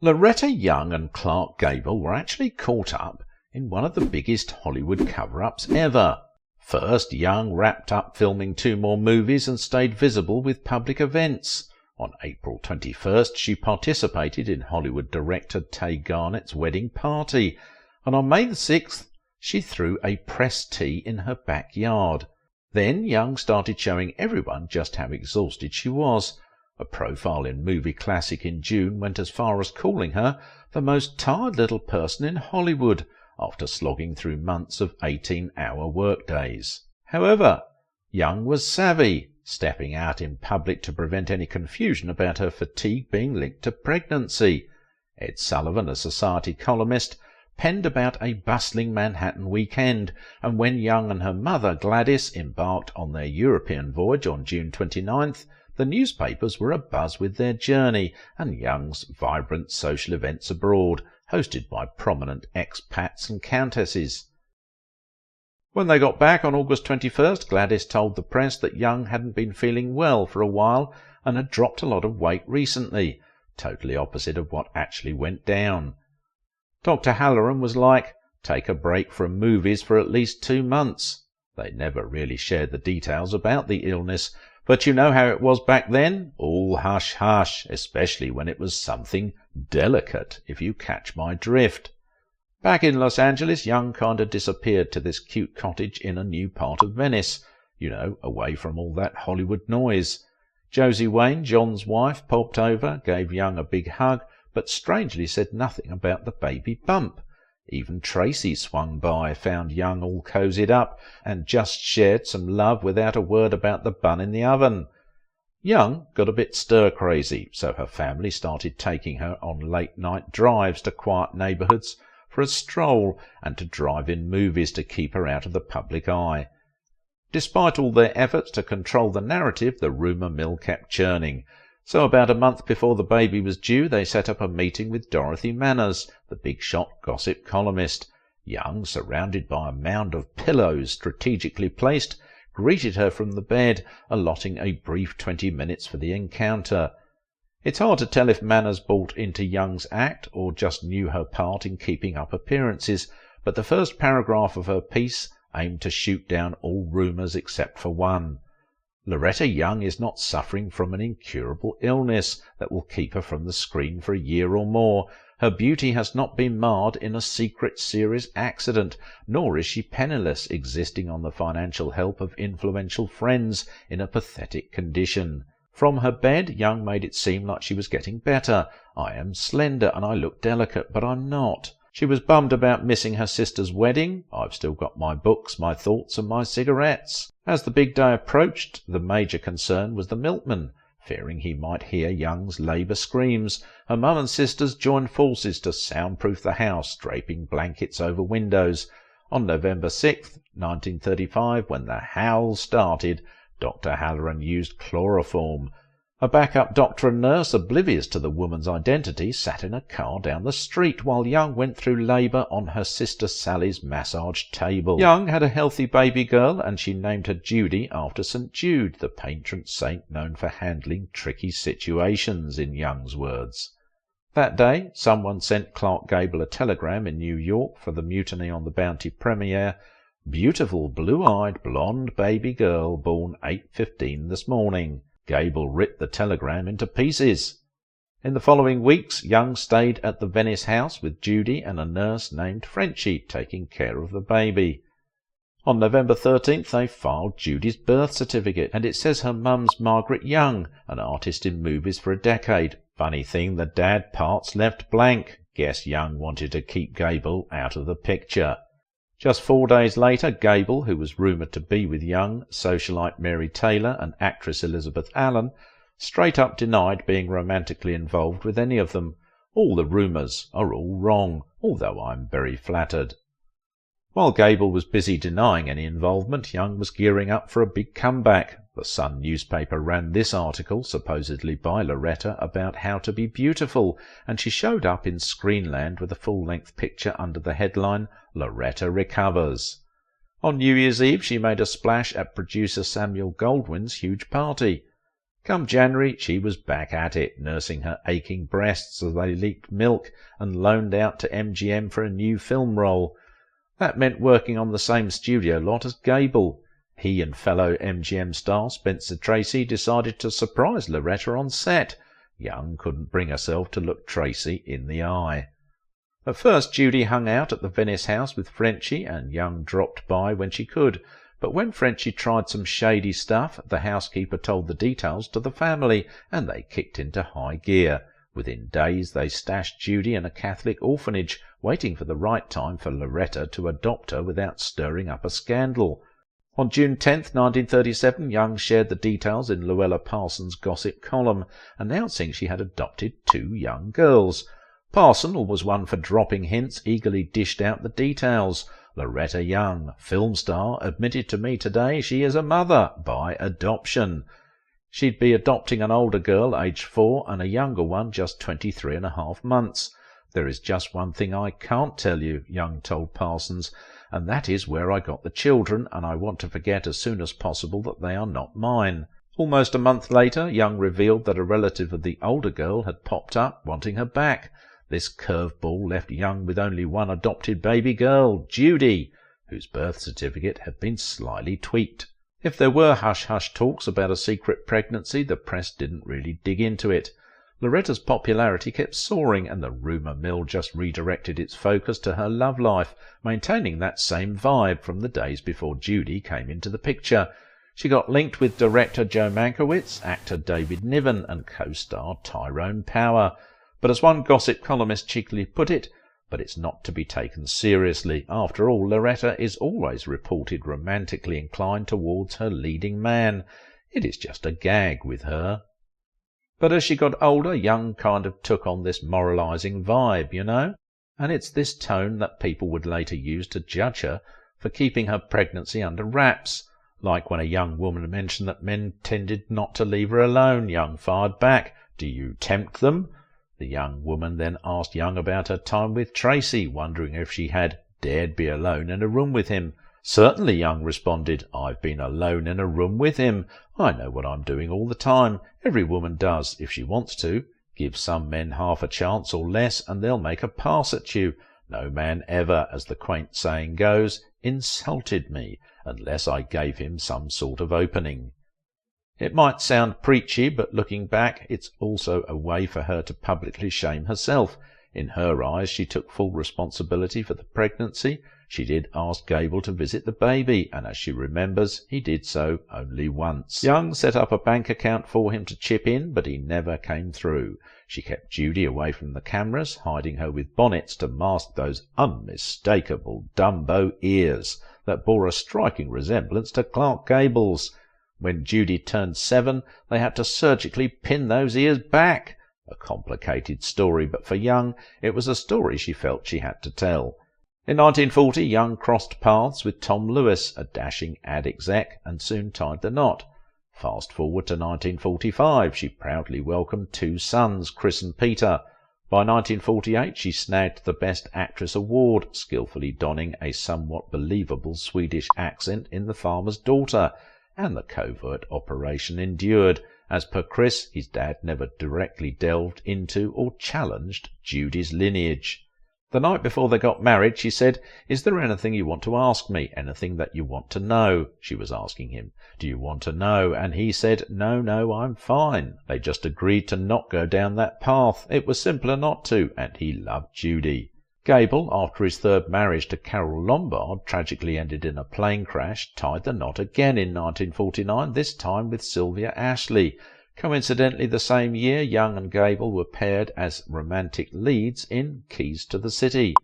Loretta Young and Clark Gable were actually caught up in one of the biggest Hollywood cover-ups ever. First, Young wrapped up filming 2 more movies and stayed visible with public events. On April 21st, she participated in Hollywood director Tay Garnett's wedding party, and on May the 6th, she threw a press tea in her backyard. Then Young started showing everyone just how exhausted she was. A profile in Movie Classic in June went as far as calling her the most tired little person in Hollywood after slogging through months of 18-hour workdays. However, Young was savvy, stepping out in public to prevent any confusion about her fatigue being linked to pregnancy. Ed Sullivan, a Society columnist, penned about a bustling Manhattan weekend, and when Young and her mother Gladys embarked on their European voyage on June 29th, the newspapers were abuzz with their journey and Young's vibrant social events abroad, hosted by prominent expats and countesses. When they got back on August 21st, Gladys told the press that Young hadn't been feeling well for a while and had dropped a lot of weight recently, totally opposite of what actually went down. Dr. Halloran was like, take a break from movies for at least 2 months. They never really shared the details about the illness, but you know how it was back then? All hush-hush, especially when it was something delicate, if you catch my drift. Back in Los Angeles, Young kind of disappeared to this cute cottage in a new part of Venice, away from all that Hollywood noise. Josie Wayne, John's wife, popped over, gave Young a big hug, but strangely said nothing about the baby bump. Even Tracy swung by, found Young all cozied up, and just shared some love without a word about the bun in the oven. Young got a bit stir-crazy, so her family started taking her on late-night drives to quiet neighbourhoods for a stroll and to drive-in movies to keep her out of the public eye. Despite all their efforts to control the narrative, the rumour mill kept churning. So about a month before the baby was due, they set up a meeting with Dorothy Manners, the big-shot gossip columnist. Young, surrounded by a mound of pillows strategically placed, greeted her from the bed, allotting a brief 20 minutes for the encounter. It's hard to tell if Manners bought into Young's act or just knew her part in keeping up appearances, but the first paragraph of her piece aimed to shoot down all rumours except for one. Loretta Young is not suffering from an incurable illness that will keep her from the screen for a year or more. Her beauty has not been marred in a secret serious accident, nor is she penniless, existing on the financial help of influential friends in a pathetic condition. From her bed, Young made it seem like she was getting better. I am slender and I look delicate, but I'm not. She was bummed about missing her sister's wedding. I've still got my books, my thoughts, and my cigarettes. As the big day approached, the major concern was the milkman. Fearing he might hear Young's labour screams, her mum and sisters joined forces to soundproof the house, draping blankets over windows. On November 6th, 1935, when the howl started, Dr. Halloran used chloroform. A backup doctor and nurse, oblivious to the woman's identity, sat in a car down the street while Young went through labour on her sister Sally's massage table. Young had a healthy baby girl, and she named her Judy after St. Jude, the patron saint known for handling tricky situations, in Young's words. That day, someone sent Clark Gable a telegram in New York for the Mutiny on the Bounty premiere. Beautiful blue-eyed blonde baby girl born 8:15 this morning. Gable ripped the telegram into pieces. In the following weeks, Young stayed at the Venice house with Judy and a nurse named Frenchie taking care of the baby. On November 13th, they filed Judy's birth certificate, and it says her mum's Margaret Young, an artist in movies for a decade. Funny thing, the dad part's left blank. Guess Young wanted to keep Gable out of the picture. Just 4 days later, Gable, who was rumoured to be with Young, socialite Mary Taylor and actress Elizabeth Allen, straight up denied being romantically involved with any of them. All the rumours are all wrong, although I'm very flattered. While Gable was busy denying any involvement, Young was gearing up for a big comeback. The Sun newspaper ran this article, supposedly by Loretta, about how to be beautiful, and she showed up in Screenland with a full-length picture under the headline, Loretta Recovers. On New Year's Eve, she made a splash at producer Samuel Goldwyn's huge party. Come January, she was back at it, nursing her aching breasts as they leaked milk, and loaned out to MGM for a new film role. That meant working on the same studio lot as Gable. He and fellow MGM star Spencer Tracy decided to surprise Loretta on set. Young couldn't bring herself to look Tracy in the eye. At first Judy hung out at the Venice house with Frenchie, and Young dropped by when she could. But when Frenchie tried some shady stuff, the housekeeper told the details to the family, and they kicked into high gear. Within days they stashed Judy in a Catholic orphanage, waiting for the right time for Loretta to adopt her without stirring up a scandal. On June 10th, 1937, Young shared the details in Luella Parsons' gossip column, announcing she had adopted 2 young girls. Parson, always one for dropping hints, eagerly dished out the details. Loretta Young, film star, admitted to me today she is a mother by adoption. She'd be adopting an older girl, aged 4, and a younger one, just 23.5 months. There is just one thing I can't tell you, Young told Parsons, and that is where I got the children, and I want to forget as soon as possible that they are not mine. Almost a month later, Young revealed that a relative of the older girl had popped up, wanting her back. This curveball left Young with only one adopted baby girl, Judy, whose birth certificate had been slightly tweaked. If there were hush-hush talks about a secret pregnancy, the press didn't really dig into it. Loretta's popularity kept soaring, and the rumour mill just redirected its focus to her love life, maintaining that same vibe from the days before Judy came into the picture. She got linked with director Joe Mankiewicz, actor David Niven, and co-star Tyrone Power. But as one gossip columnist cheekily put it, but it's not to be taken seriously. After all, Loretta is always reported romantically inclined towards her leading man. It is just a gag with her. But as she got older, Young kind of took on this moralizing vibe, you know? And it's this tone that people would later use to judge her for keeping her pregnancy under wraps. Like when a young woman mentioned that men tended not to leave her alone, Young fired back, "Do you tempt them?" The young woman then asked Young about her time with Tracy, wondering if she had dared be alone in a room with him. "Certainly," Young responded. "I've been alone in a room with him. I know what I'm doing all the time. Every woman does, if she wants to. Give some men half a chance or less, and they'll make a pass at you. No man ever, as the quaint saying goes, insulted me, unless I gave him some sort of opening." It might sound preachy, but looking back, it's also a way for her to publicly shame herself. In her eyes, she took full responsibility for the pregnancy. She did ask Gable to visit the baby, and as she remembers, he did so only once. Young set up a bank account for him to chip in, but he never came through. She kept Judy away from the cameras, hiding her with bonnets to mask those unmistakable Dumbo ears that bore a striking resemblance to Clark Gable's. When Judy turned 7, they had to surgically pin those ears back. A complicated story, but for Young, it was a story she felt she had to tell. In 1940, Young crossed paths with Tom Lewis, a dashing ad exec, and soon tied the knot. Fast forward to 1945, she proudly welcomed 2 sons, Chris and Peter. By 1948, she snagged the Best Actress award, skillfully donning a somewhat believable Swedish accent in The Farmer's Daughter, and the covert operation endured. As per Chris, his dad never directly delved into or challenged Judy's lineage. The night before they got married, she said, "Is there anything you want to ask me? Anything that you want to know?" She was asking him, "Do you want to know?" And he said, No, I'm fine." They just agreed to not go down that path. It was simpler not to, and he loved Judy. Gable, after his 3rd marriage to Carole Lombard tragically ended in a plane crash, tied the knot again in 1949, this time with Sylvia Ashley. Coincidentally, the same year, Young and Gable were paired as romantic leads in Keys to the City.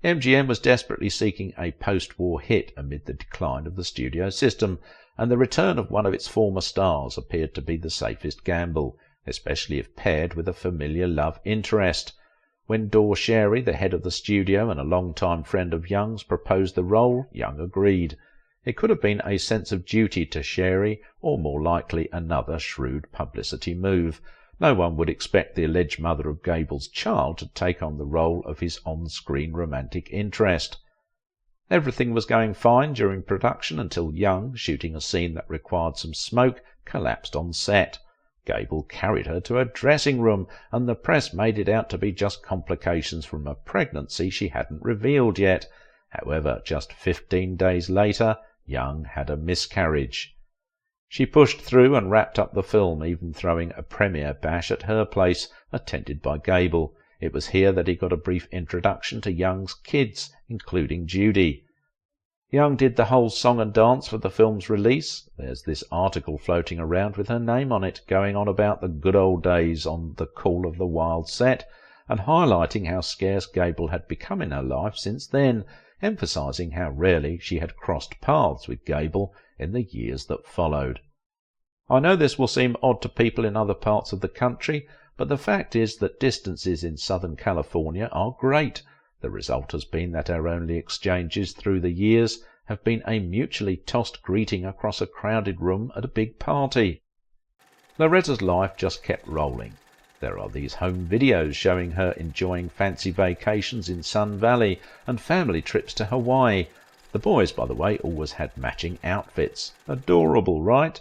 MGM was desperately seeking a post-war hit amid the decline of the studio system, and the return of one of its former stars appeared to be the safest gamble, especially if paired with a familiar love interest. When Dor Sherry, the head of the studio and a long-time friend of Young's, proposed the role, Young agreed. It could have been a sense of duty to Sherry, or more likely another shrewd publicity move. No one would expect the alleged mother of Gable's child to take on the role of his on-screen romantic interest. Everything was going fine during production until Young, shooting a scene that required some smoke, collapsed on set. Gable carried her to her dressing room, and the press made it out to be just complications from a pregnancy she hadn't revealed yet. However, just 15 days later, Young had a miscarriage. She pushed through and wrapped up the film, even throwing a premiere bash at her place, attended by Gable. It was here that he got a brief introduction to Young's kids, including Judy. Young did the whole song and dance for the film's release. There's this article floating around with her name on it, going on about the good old days on the Call of the Wild set, and highlighting how scarce Gable had become in her life since then, emphasizing how rarely she had crossed paths with Gable in the years that followed. I know this will seem odd to people in other parts of the country, but the fact is that distances in Southern California are great. The result has been that our only exchanges through the years have been a mutually tossed greeting across a crowded room at a big party. Loretta's life just kept rolling. There are these home videos showing her enjoying fancy vacations in Sun Valley and family trips to Hawaii. The boys, by the way, always had matching outfits. Adorable, right?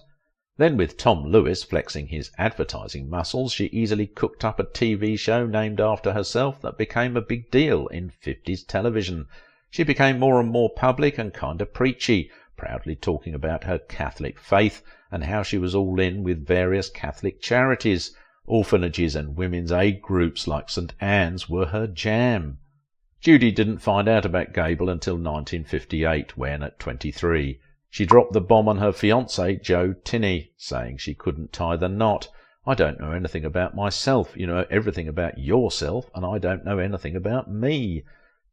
Then with Tom Lewis flexing his advertising muscles, she easily cooked up a TV show named after herself that became a big deal in 50s television. She became more and more public and kind of preachy, proudly talking about her Catholic faith and how she was all in with various Catholic charities. Orphanages and women's aid groups like St. Anne's were her jam. Judy didn't find out about Gable until 1958, when, at 23, she dropped the bomb on her fiancé, Joe Tinney, saying she couldn't tie the knot. I don't know anything about myself. You know everything about yourself, and I don't know anything about me.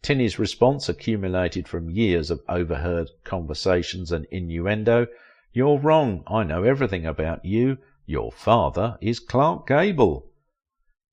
Tinney's response, accumulated from years of overheard conversations and innuendo: "You're wrong. I know everything about you. Your father is Clark Gable."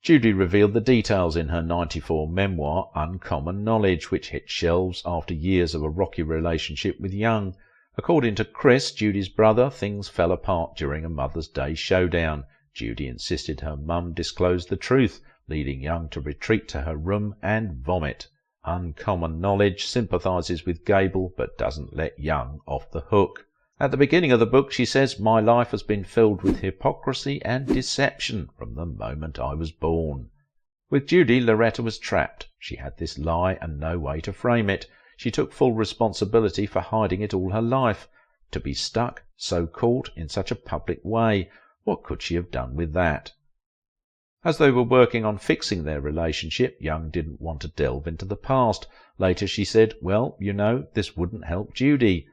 Judy revealed the details in her 94 memoir, Uncommon Knowledge, which hit shelves after years of a rocky relationship with Young. According to Chris, Judy's brother, things fell apart during a Mother's Day showdown. Judy insisted her mum disclose the truth, leading Young to retreat to her room and vomit. Uncommon Knowledge sympathizes with Gable but doesn't let Young off the hook. At the beginning of the book she says, "My life has been filled with hypocrisy and deception from the moment I was born." With Judy, Loretta was trapped. She had this lie and no way to frame it. She took full responsibility for hiding it all her life. To be stuck, so caught, in such a public way, what could she have done with that? As they were working on fixing their relationship, Young didn't want to delve into the past. Later she said, "Well, you know, this wouldn't help Judy."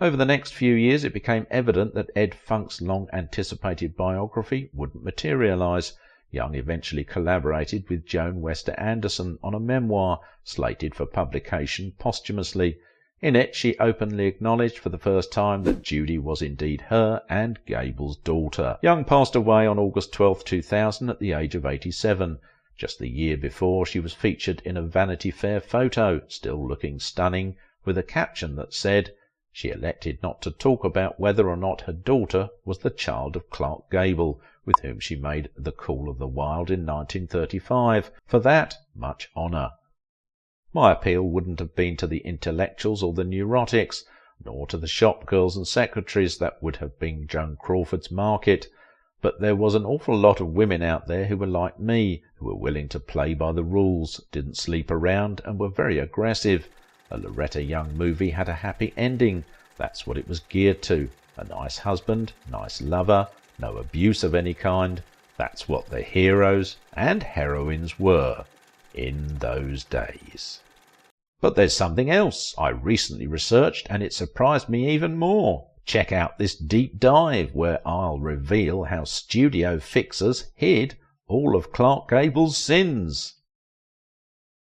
Over the next few years it became evident that Ed Funk's long-anticipated biography wouldn't materialize. Young eventually collaborated with Joan Wester Anderson on a memoir, slated for publication posthumously. In it she openly acknowledged for the first time that Judy was indeed her and Gable's daughter. Young passed away on August 12, 2000 at the age of 87. Just the year before, she was featured in a Vanity Fair photo, still looking stunning, with a caption that said, "She elected not to talk about whether or not her daughter was the child of Clark Gable, with whom she made The Call of the Wild in 1935. For that, much honour." My appeal wouldn't have been to the intellectuals or the neurotics, nor to the shop girls and secretaries. That would have been Joan Crawford's market. But there was an awful lot of women out there who were like me, who were willing to play by the rules, didn't sleep around, and were very aggressive. A Loretta Young movie had a happy ending. That's what it was geared to. A nice husband, nice lover, no abuse of any kind. That's what the heroes and heroines were in those days. But there's something else I recently researched, and it surprised me even more. Check out this deep dive where I'll reveal how studio fixers hid all of Clark Gable's sins.